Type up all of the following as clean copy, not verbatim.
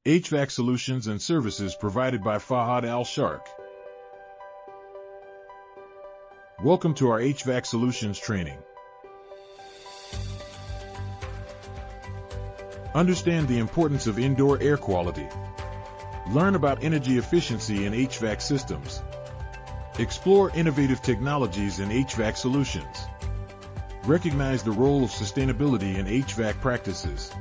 HVAC solutions and services provided by Fahad Al-Sharq. Welcome to our HVAC solutions training. Understand the importance of indoor air quality. Learn about energy efficiency in HVAC systems. Explore innovative technologies in HVAC solutions. Recognize the role of sustainability in HVAC practices.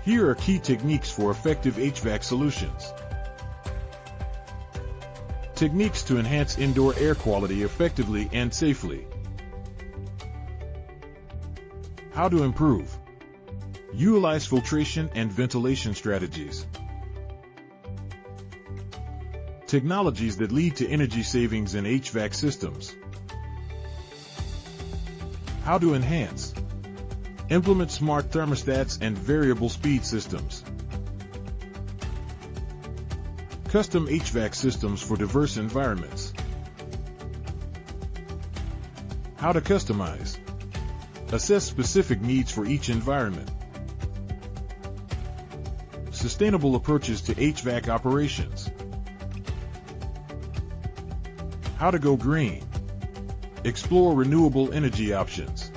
Here are key techniques for effective HVAC solutions. Techniques to enhance indoor air quality effectively and safely. How to improve. Utilize filtration and ventilation strategies. Technologies that lead to energy savings in HVAC systems. How to enhance. Implement smart thermostats and variable speed systems. Custom HVAC systems for diverse environments. How to customize. Assess specific needs for each environment. Sustainable approaches to HVAC operations. How to go green. Explore renewable energy options.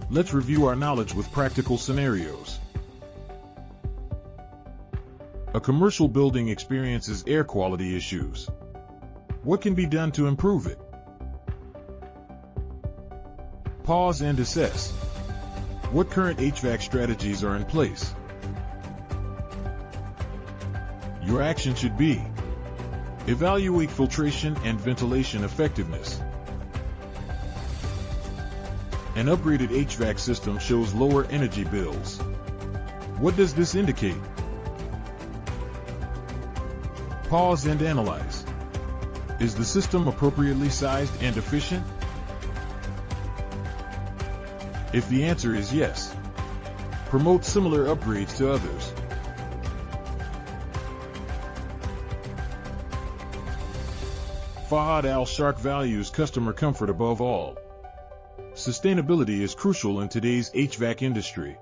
Let's review our knowledge with practical scenarios. A commercial building experiences air quality issues. What can be done to improve it? Pause and assess. What current HVAC strategies are in place? Your action should be: evaluate filtration and ventilation effectiveness. An upgraded HVAC system shows lower energy bills. What does this indicate? Pause and analyze. Is the system appropriately sized and efficient? If the answer is yes, promote similar upgrades to others. Fahad Al-Sharq values customer comfort above all. Sustainability is crucial in today's HVAC industry.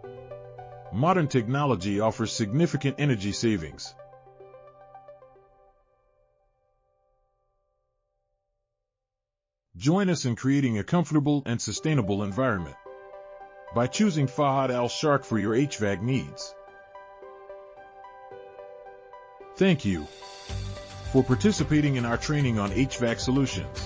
Modern technology offers significant energy savings. Join us in creating a comfortable and sustainable environment by choosing Fahad Al-Sharq for your HVAC needs. Thank you for participating in our training on HVAC solutions.